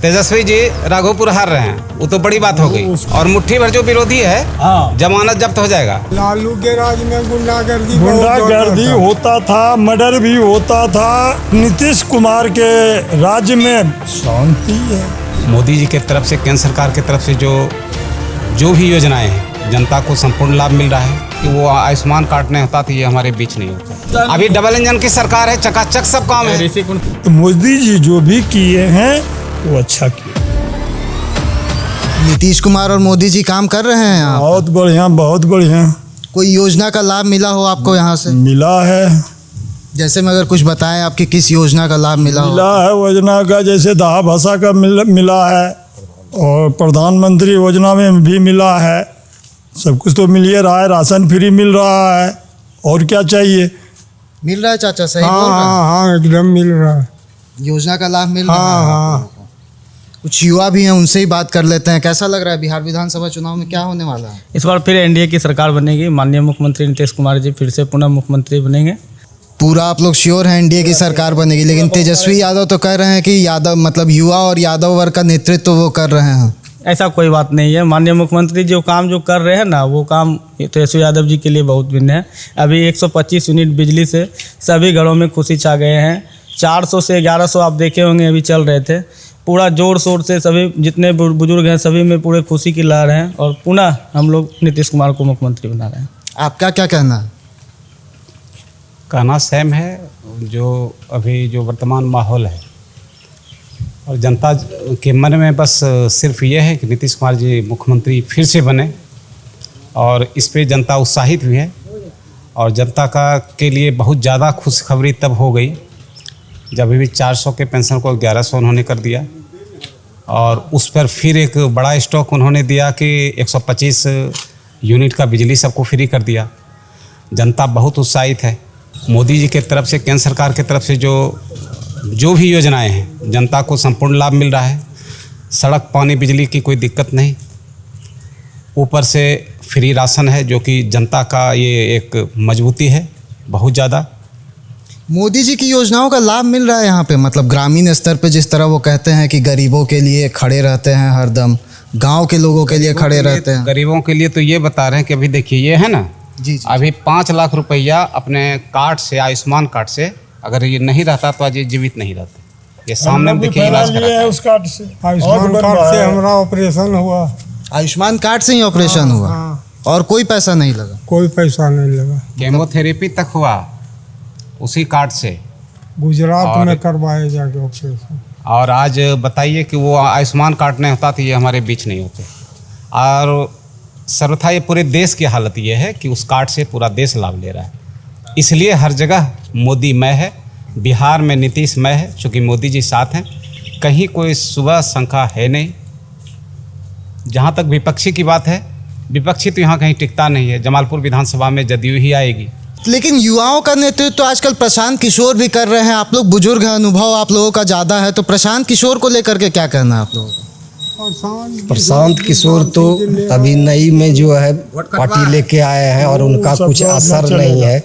तेजस्वी जी राघोपुर हार रहे हैं, वो तो बड़ी बात हो गई। और मुट्ठी भर जो विरोधी है जमानत जब्त हो जाएगा। लालू के राज में गुंडागर्दी होता था, मर्डर भी होता था। नीतीश कुमार के राज्य में शांति है। मोदी जी के तरफ से, केंद्र सरकार के तरफ से जो भी योजनाएं हैं जनता को संपूर्ण लाभ मिल रहा है। कि वो आयुष्मान कार्ड नहीं होता तो ये हमारे बीच नहीं होता। अभी डबल इंजन की सरकार है, चकाचक सब काम है। तो मोदी जी जो भी किए हैं वो अच्छा किया। नीतीश कुमार और मोदी जी काम कर रहे हैं यहाँ? बहुत बढ़िया, बहुत बढ़िया। कोई योजना का लाभ मिला हो आपको यहाँ से? मिला है। जैसे में अगर कुछ बताएं, आपकी किस योजना का लाभ मिला है? योजना का जैसे दहा भाषा का मिला है, और प्रधानमंत्री योजना में भी मिला है। सब कुछ तो मिल ही रहा है, राशन फ्री मिल रहा है, और क्या चाहिए। मिल रहा है चाचा, सही बोल रहे हैं? हाँ, एकदम मिल रहा है। योजना का लाभ मिल रहा है। कुछ युवा भी हैं, उनसे ही बात कर लेते हैं। कैसा लग रहा है बिहार विधानसभा चुनाव में क्या होने वाला है? इस बार फिर एनडीए की सरकार बनेगी। माननीय मुख्यमंत्री नीतीश कुमार जी फिर से पुनः मुख्यमंत्री बनेंगे। पूरा आप लोग श्योर हैं एनडीए की सरकार बनेगी? लेकिन तेजस्वी यादव तो कह रहे हैं कि यादव मतलब युवा और यादव वर्ग का नेतृत्व वो कर रहे हैं। ऐसा कोई बात नहीं है। माननीय मुख्यमंत्री जो काम जो कर रहे हैं ना, वो काम तेजस्वी यादव जी के लिए बहुत भिन्न है। अभी 125 यूनिट बिजली से सभी घरों में खुशी छा गए हैं। 400 से 1100 आप देखे होंगे अभी चल रहे थे। पूरा जोर शोर से सभी जितने बुजुर्ग हैं सभी में पूरे खुशी की लहर है। और पुनः हम लोग नीतीश कुमार को मुख्यमंत्री बना रहे हैं। आपका क्या कहना है? कहना सेम है। जो अभी जो वर्तमान माहौल है और जनता के मन में बस सिर्फ ये है कि नीतीश कुमार जी मुख्यमंत्री फिर से बने, और इस पे जनता उत्साहित भी है। और जनता का के लिए बहुत ज़्यादा खुशखबरी तब हो गई जब भी 400 के पेंशन को 1100 उन्होंने कर दिया, और उस पर फिर एक बड़ा स्टॉक उन्होंने दिया कि 125 यूनिट का बिजली सबको फ्री कर दिया। जनता बहुत उत्साहित है। मोदी जी के तरफ से, केंद्र सरकार के तरफ से जो भी योजनाएं हैं जनता को संपूर्ण लाभ मिल रहा है। सड़क, पानी, बिजली की कोई दिक्कत नहीं। ऊपर से फ्री राशन है, जो कि जनता का ये एक मजबूती है बहुत ज़्यादा। मोदी जी की योजनाओं का लाभ मिल रहा है यहाँ पे, मतलब ग्रामीण स्तर पे जिस तरह वो कहते हैं कि गरीबों के लिए खड़े रहते हैं हरदम, गांव के लोगों के लिए खड़े रहते हैं। गरीबों के लिए तो ये बता रहे हैं कि अभी देखिए ये है ना जी, अभी 5 लाख रुपया अपने कार्ड से, आयुष्मान कार्ड से अगर ये नहीं रहता तो आज ये जीवित नहीं रहते। ये सामने देखिए इलाज कराते उस कार्ड से। आयुष्मान कार्ड से हमारा ऑपरेशन हुआ। आयुष्मान कार्ड से ही ऑपरेशन हुआ? और कोई पैसा नहीं लगा? कोई पैसा नहीं लगा। केमोथेरेपी तक हुआ उसी कार्ड से। गुजरात में करवाए जाके ऑपरेशन। और आज बताइए कि वो आयुष्मान कार्ड नहीं होता तो ये हमारे बीच नहीं होते। और सर्वथा ये पूरे देश की हालत ये है कि उस कार्ड से पूरा देश लाभ ले रहा है। इसलिए हर जगह मोदी मय है। बिहार में नीतीश मय है, चूँकि मोदी जी साथ हैं। कहीं कोई सुबह शंका है नहीं। जहाँ तक विपक्षी की बात है, विपक्षी तो यहाँ कहीं टिकता नहीं है। जमालपुर विधानसभा में जदयू ही आएगी। लेकिन युवाओं का नेतृत्व तो आजकल प्रशांत किशोर भी कर रहे हैं। आप लोग बुजुर्ग हैं, अनुभव आप लोगों का ज़्यादा है, तो प्रशांत किशोर को लेकर के क्या कहना है आप लोगों का? प्रशांत किशोर तो अभी नई में जो है पार्टी लेके आए हैं, और उनका कुछ असर नहीं है।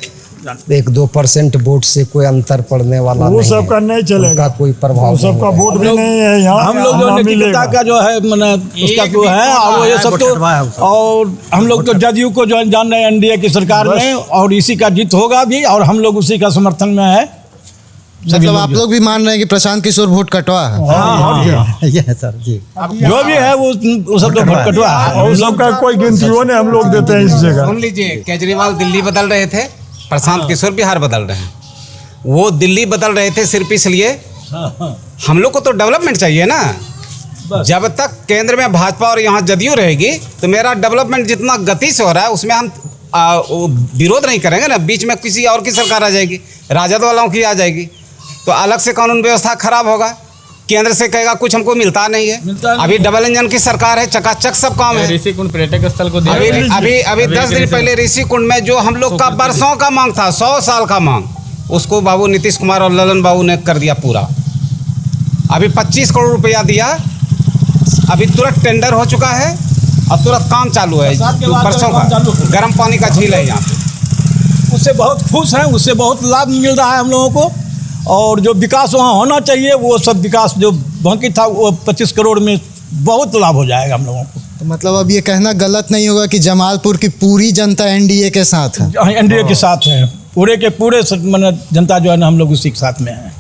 1-2% वोट से कोई अंतर पड़ने वाला नहीं है। वो सबका नहीं चलेगा, कोई प्रभाव सबका वोट भी नहीं है यहाँ। हम लोग जो नैतिकता का जो है उसका तो है, और ये सब तो, और हम लोग तो जदयू को जो जान रहे हैं एनडीए की सरकार में, और इसी का जीत होगा भी, और हम लोग उसी का समर्थन में है। मतलब आप लोग भी मान रहे हैं कि प्रशांत किशोर वोट कटवा है? ये सर जी, जो भी है वो सब तो वोट कटवा है। और सबका कोई गिनती हो नहीं, हम लोग देते हैं इस जगह। सुन लीजिए, केजरीवाल दिल्ली बदल रहे थे, प्रशांत किशोर बिहार बदल रहे हैं। वो दिल्ली बदल रहे थे सिर्फ इसलिए, हम लोग को तो डेवलपमेंट चाहिए ना। जब तक केंद्र में भाजपा और यहाँ जदयू रहेगी तो मेरा डेवलपमेंट जितना गति से हो रहा है उसमें हम विरोध नहीं करेंगे ना। बीच में किसी और की सरकार आ जाएगी, राजद वालों की आ जाएगी, तो अलग से कानून व्यवस्था खराब होगा। केंद्र से कहेगा कुछ हमको मिलता नहीं है। अभी डबल इंजन की सरकार है, चकाचक सब काम है। ऋषिकुंड पर्यटक स्थल को अभी 10 दिन पहले ऋषिकुंड में जो हम लोग का बरसों का मांग था, 100 साल का मांग, उसको बाबू नीतीश कुमार और ललन बाबू ने कर दिया पूरा। अभी 25 करोड़ रुपया दिया, अभी तुरंत टेंडर हो चुका है और तुरंत काम चालू है। बरसों का गर्म पानी का झील है यहाँ पे। उससे बहुत खुश हैं, उससे बहुत लाभ मिल रहा है हम लोगों को। और जो विकास वहाँ होना चाहिए वो सब विकास जो बाकी था वो 25 करोड़ में बहुत लाभ हो जाएगा हम लोगों को। तो मतलब अब ये कहना गलत नहीं होगा कि जमालपुर की पूरी जनता एनडीए के साथ है। एनडीए के साथ है, पूरे के पूरे जनता जो है ना हम लोग उसी के साथ में है।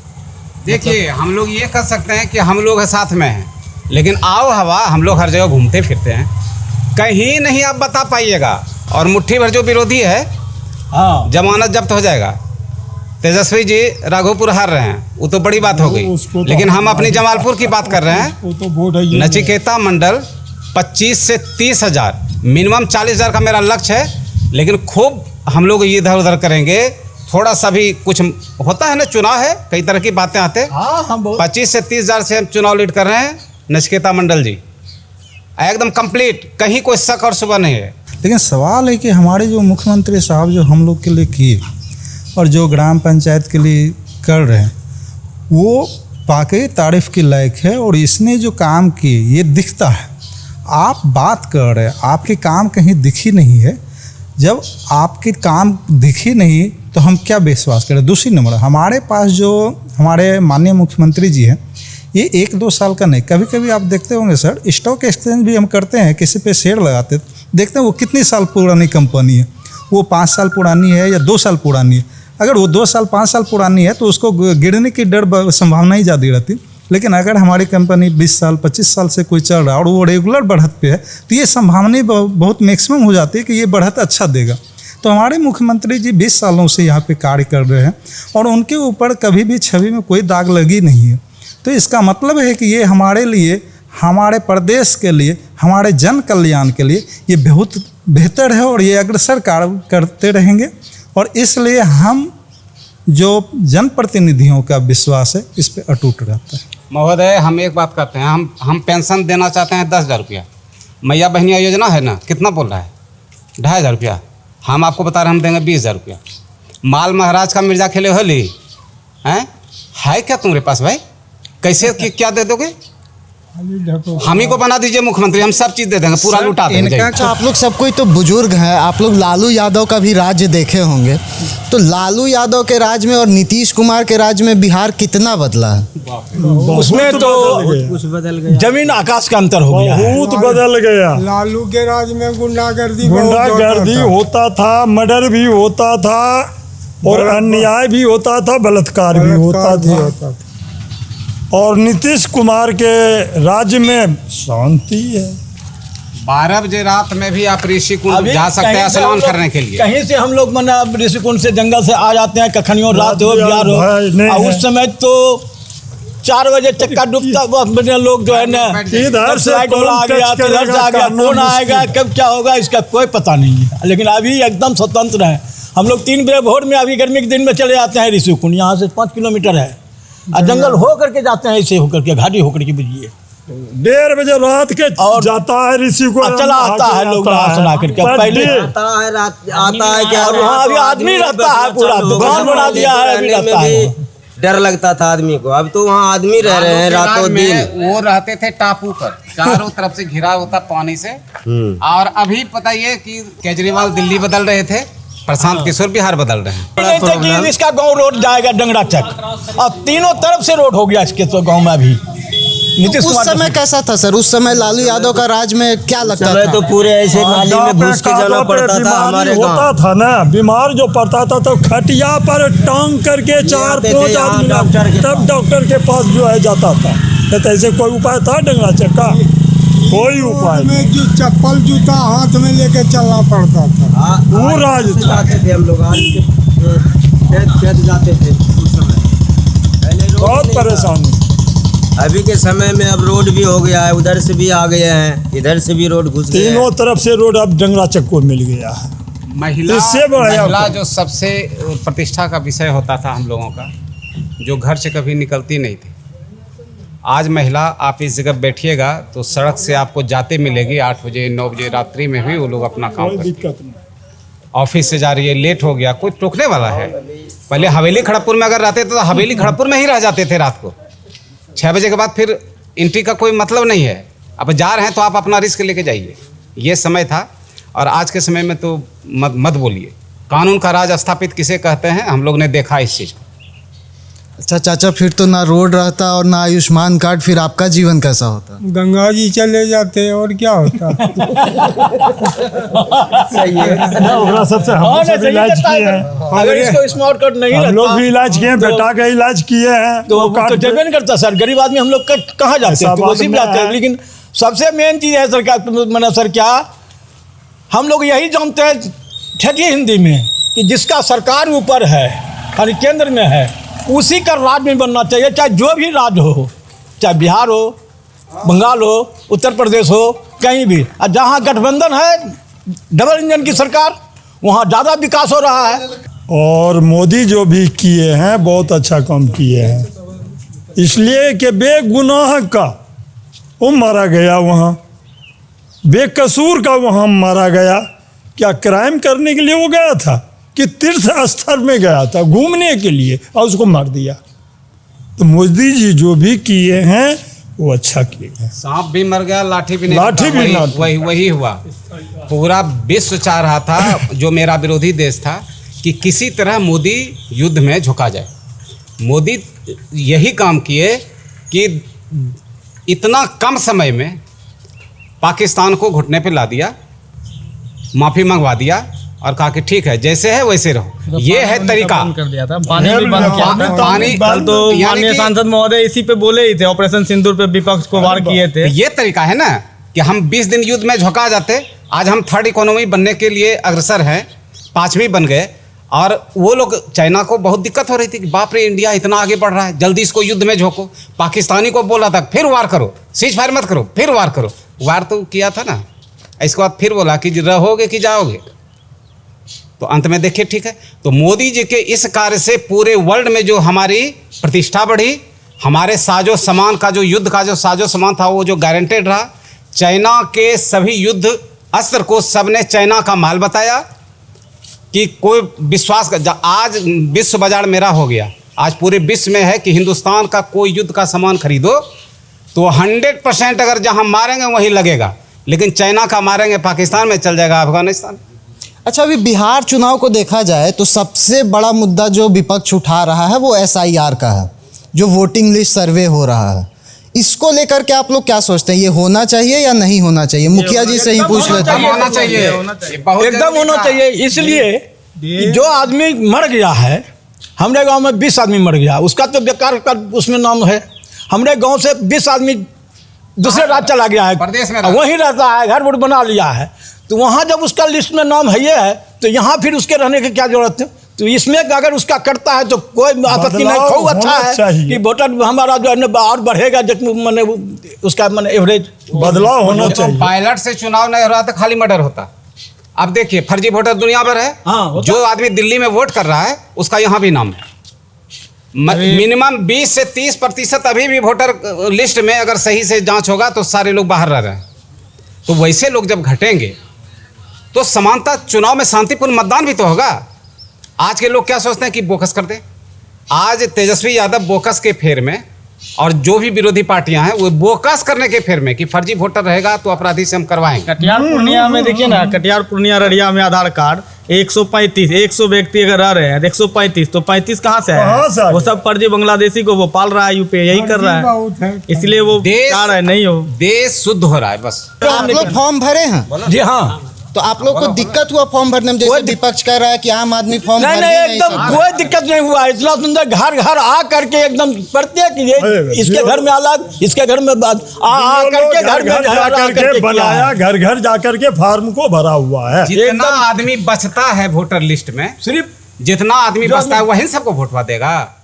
देखिए हम लोग ये कर सकते हैं कि हम लोग साथ में हैं, लेकिन आओ हवा हम लोग हर जगह घूमते फिरते हैं, कहीं नहीं आप बता पाइएगा। और मुट्ठी भर जो विरोधी है, हाँ, जमानत जब्त हो जाएगा। तेजस्वी जी राघोपुर हार रहे हैं, वो तो बड़ी बात हो गई, लेकिन हम अपनी जमालपुर की बात कर रहे हैं। नचिकेता मंडल 25 से 30 हज़ार, मिनिमम 40 हज़ार का मेरा लक्ष्य है, लेकिन खूब हम लोग इधर उधर करेंगे। थोड़ा सा भी कुछ होता है ना, चुनाव है, कई तरह की बातें आते हैं। 25 से 30 हज़ार से हम चुनाव लीड कर रहे हैं। नचिकेता मंडल जी एकदम कंप्लीट, कहीं कोई शक और शुबा नहीं है। लेकिन सवाल है कि हमारे जो मुख्यमंत्री साहब जो हम लोग के लिए किए और जो ग्राम पंचायत के लिए कर रहे हैं, वो वाकई तारीफ़ के लायक है। और इसने जो काम किए ये दिखता है। आप बात कर रहे हैं, आपके काम कहीं दिखी नहीं है। जब आपके काम दिखी नहीं तो हम क्या विश्वास करें। दूसरी नंबर, हमारे पास जो हमारे माननीय मुख्यमंत्री जी हैं, ये 1-2 साल का नहीं, कभी कभी आप देखते होंगे सर, स्टॉक एक्सचेंज भी हम करते हैं, किसी पे शेयर लगाते, देखते हैं वो कितनी साल पुरानी कंपनी है, वो 5 साल पुरानी है या 2 साल पुरानी है। अगर वो 2 साल 5 साल पुरानी है तो उसको गिरने की डर संभावना ही ज़्यादा रहती। लेकिन अगर हमारी कंपनी 20 साल 25 साल से कोई चल रहा है और वो रेगुलर बढ़त पे है, तो ये संभावना बहुत मैक्सिमम हो जाती है कि ये बढ़त अच्छा देगा। तो हमारे मुख्यमंत्री जी 20 सालों से यहाँ पे कार्य कर रहे हैं और उनके ऊपर कभी भी छवि में कोई दाग लगी नहीं है। तो इसका मतलब है कि ये हमारे लिए, हमारे प्रदेश के लिए, हमारे जन कल्याण के लिए ये बहुत बेहतर है और ये अग्रसर कार्य करते रहेंगे। और इसलिए हम जो जनप्रतिनिधियों का विश्वास है इस पे अटूट रहता है। महोदय हम एक बात करते हैं, हम पेंशन देना चाहते हैं 10,000 रुपया। मैया बहनिया योजना है ना, कितना बोल रहा है? 2,500 रुपया। हम आपको बता रहे हैं हम देंगे 20,000 रुपया। माल महाराज का मिर्जा खेले होली हैं, है क्या तुम्हारे पास भाई? कैसे क्या दे दोगे? हम ही को बना दीजिए मुख्यमंत्री, हम सब चीज़ दे देंगे, पूरा लुटा देंगे। इनका आप लोग सब कोई तो बुजुर्ग हैं, आप लोग लालू यादव का भी राज्य देखे होंगे। तो लालू यादव के राज में और नीतीश कुमार के राज में बिहार कितना बदला है? उसमें तो कुछ बदल गया, जमीन आकाश का अंतर हो गया है। बहुत बदल गया। लालू के राज में गुंडागर्दी होता था, मर्डर भी होता था और अन्याय भी होता था, बलात्कार भी होता था। और नीतीश कुमार के राज्य में शांति है। 12 बजे रात में भी आप ऋषिकुंड जा सकते हैं स्नान करने के लिए। कहीं से हम लोग मना ऋषिकुंड से जंगल से आ जाते हैं, कखनियों रात हो बिहार हो, और उस समय तो 4 बजे चक्का डूबता, लोग जो है ना इधर से आ गया, कौन आएगा, कब क्या होगा, इसका कोई पता नहीं है। लेकिन अभी एकदम स्वतंत्र है। हम लोग 3 बजे भोर में अभी गर्मी के दिन में चले जाते हैं ऋषिकुंड, यहाँ से 5 किलोमीटर है, और जंगल हो करके जाते हैं, ऐसे होकर के घाटी होकर के बुझिए 1:30 बजे रात के और जाता है ऋषिकुंड, चला आता है लोग सुना करके। पहले आता है क्या, और वहाँ अभी आदमी रहता है, पूरा दुकान बना दिया है, अभी रहता है। डर लगता था आदमी को, अब तो वहाँ आदमी रह रहे हैं रातों दिन। वो रहते थे टापू पर, चारों तरफ से घिरा होता पानी से। और अभी पता ये कि केजरीवाल दिल्ली बदल रहे थे, प्रशांत किशोर बिहार बदल रहे हैं। नहीं थे कि इसका गांव रोड जाएगा डंगरा चक, और तीनों तरफ से रोड हो गया इसके तो गांव में अभी। नीतीश उस कुमार समय कैसा था सर? उस समय लालू यादव का राज में क्या लगता था? तो पूरे ऐसे नाली में घुस के जाना पड़ता था हमारे होता गाँव। था ना, बीमार जो पड़ता था तो खटिया पर टांग करके 4-5 आदमी तब डॉक्टर के पास जो है जाता था। तो ऐसे कोई उपाय था डंगरा चक का? कोई उपाय में जो चप्पल जूता हाथ में लेके चलना पड़ता था, वो राज जाते थे हम लोग, जाते थे उस समय, बहुत परेशानी। अभी के समय में अब रोड भी हो गया है, उधर से भी आ गए हैं, इधर से भी रोड घुस गए। तीनों तरफ से रोड अब डंगरा चक को मिल गया है। महिला जो सबसे प्रतिष्ठा का विषय होता था हम लोगों का, जो घर से कभी निकलती नहीं थी, आज महिला आप इस जगह बैठिएगा तो सड़क से आपको जाते मिलेगी 8 बजे 9 बजे रात्रि में भी वो लोग अपना काम करते हैं। ऑफिस से जा रही है, लेट हो गया, कोई टोकने वाला है? पहले हवेली खड़गपुर में अगर रहते तो हवेली खड़गपुर में ही रह जाते थे रात को। 6 बजे के बाद फिर एंट्री का कोई मतलब नहीं है। अब जा रहे हैं तो आप अपना रिस्क लेके जाइए। ये समय था, और आज के समय में तो मत बोलिए। कानून का राज स्थापित किसे कहते हैं, हम लोग ने देखा इस चीज़ को। अच्छा चाचा, फिर तो ना रोड रहता और ना आयुष्मान कार्ड, फिर आपका जीवन कैसा होता? गंगा जी चले जाते और क्या होता। सही है। सबसे हम सब इलाज किए हैं, अगर इसको स्मार्ट कार्ड नहीं हम लोग रहता भी इलाज किए हैं, बेटा का इलाज किए हैं, तो वो तो कार्ड जब नहीं करता सर, गरीब आदमी हम लोग कहाँ जाते ऐसा हैं, तो बात उसी में में जाते हैं। है। लेकिन सबसे मेन चीज़ है सरकार, मैंने सर क्या हम लोग यही जानते हैं ठेठी हिंदी में कि जिसका सरकार ऊपर है यानी केंद्र में है, उसी का राज में बनना चाहिए, चाहे जो भी राज्य हो, चाहे बिहार हो, बंगाल हो, उत्तर प्रदेश हो, कहीं भी। और जहाँ गठबंधन है डबल इंजन की सरकार, वहाँ ज़्यादा विकास हो रहा है। और मोदी जो भी किए हैं बहुत अच्छा काम किए हैं, इसलिए कि बेगुनाह का वो मारा गया, वहाँ बेकसूर का वहाँ मारा गया। क्या क्राइम करने के लिए वो गया था कि तीर्थ स्थल में गया था घूमने के लिए, और उसको मार दिया। तो मोदी जी जो भी किए हैं वो अच्छा किए हैं। सांप भी मर गया, लाठी भी नहीं लाठी टूटा, भी ना टूटा। वही हुआ। पूरा विश्व चाह रहा था, जो मेरा विरोधी देश था, कि किसी तरह मोदी युद्ध में झुका जाए। मोदी यही काम किए कि इतना कम समय में पाकिस्तान को घुटने पे ला दिया, माफ़ी मंगवा दिया और कहा कि ठीक है जैसे है वैसे रहो। ये है तरीका। बंद कर दिया था, पानी भी बंद किया था। पानी कल तो यानी माननीय कि- सांसद महोदय इसी पे बोले ही थे, ऑपरेशन सिंदूर पे विपक्ष को वार किए थे। ये तरीका है ना कि हम 20 दिन युद्ध में झुका जाते, आज हम थर्ड इकोनॉमी बनने के लिए अग्रसर हैं, 5वीं बन गए। और वो लोग, चाइना को बहुत दिक्कत हो रही थी कि बाप रे इंडिया इतना आगे बढ़ रहा है, जल्दी इसको युद्ध में झोंको। पाकिस्तानी को बोला था फिर वार करो, सीज फायर मत करो, फिर वार करो। वार तो किया था ना, इसके बाद फिर बोला कि रहोगे कि जाओगे। तो अंत में देखिए ठीक है। तो मोदी जी के इस कार्य से पूरे वर्ल्ड में जो हमारी प्रतिष्ठा बढ़ी, हमारे साजो सामान का जो युद्ध का जो साजो सामान था वो जो गारंटेड रहा। चाइना के सभी युद्ध अस्त्र को सबने चाइना का माल बताया कि कोई विश्वास का। आज विश्व बाजार मेरा हो गया, आज पूरे विश्व में है कि हिंदुस्तान का कोई युद्ध का सामान खरीदो तो 100% अगर जहां मारेंगे वहीं लगेगा, लेकिन चाइना का मारेंगे पाकिस्तान में चल जाएगा अफगानिस्तान। अच्छा, अभी बिहार चुनाव को देखा जाए तो सबसे बड़ा मुद्दा जो विपक्ष उठा रहा है वो SIR का है, जो वोटिंग लिस्ट सर्वे हो रहा है। इसको लेकर के आप लोग क्या सोचते हैं, ये होना चाहिए या नहीं होना चाहिए? मुखिया जी से ही पूछ लेते हैं। होना चाहिए, एकदम होना चाहिए। इसलिए कि जो आदमी मर गया है, हमारे गांव में 20 आदमी मर गया, उसका तो बेकार का उसमें नाम है। हमारे गांव से 20 आदमी दूसरे राज्य चला गया है, प्रदेश में वहीं रहता है, घर वुर बना लिया है। तो वहाँ जब उसका लिस्ट में नाम है ये है, तो यहाँ फिर उसके रहने की क्या जरूरत है? तो इसमें अगर उसका करता है तो कोई आपत्ति नहीं, खूब अच्छा है कि वोटर हमारा जो है और बढ़ेगा, मैंने उसका मैंने एवरेज बदलाव होना चाहिए। पायलट से चुनाव नहीं हो रहा था, खाली मर्डर होता। अब देखिए फर्जी वोटर दुनिया भर है। हाँ, जो आदमी दिल्ली में वोट कर रहा है उसका यहाँ भी नाम है। मिनिमम 20 से 30% अभी भी वोटर लिस्ट में अगर सही से जांच होगा तो सारे लोग बाहर रह रहे हैं। तो वैसे लोग जब घटेंगे तो समानता, चुनाव में शांतिपूर्ण मतदान भी तो होगा। आज के लोग क्या सोचते हैं कि बोकस कर दें। आज तेजस्वी यादव बोकस के फेर में, और जो भी विरोधी पार्टियां हैं वो बोकस करने के फेर में कि फर्जी वोटर रहेगा तो अपराधी से हम करवाएंगे। कटिहार पूर्णिया में देखिए ना, कटिहार पूर्णिया रड़िया में आधार कार्ड 135, 100 व्यक्ति अगर रह रहे हैं 135, तो 35 कहाँ से कहाँ से है? आ वो गए? सब फर्जी बांग्लादेशी को वो पाल रहा है, यूपी यही कर रहा है, इसलिए वो देश- चाह रहा है नहीं हो। देश शुद्ध हो रहा है बस। तो आप लोग फॉर्म भरे हैं? जी हाँ। तो आप लोग को दिक्कत हुआ फॉर्म भरने में? जैसे विपक्ष कह रहा है कि आम आदमी फॉर्म नहीं भर नहीं, ही नहीं एकदम सकता। कोई दिक्कत नहीं हुआ। इतना सुंदर घर घर आ करके एकदम प्रत्येक ये इसके घर में अलग, इसके घर में आ करके घर में जा करके बनाया, घर घर जा करके फार्म को भरा हुआ है। जितना आदमी बचता है वोटर लिस्ट में, सिर्फ जितना आदमी बचता है वही सबको वोटवा देगा।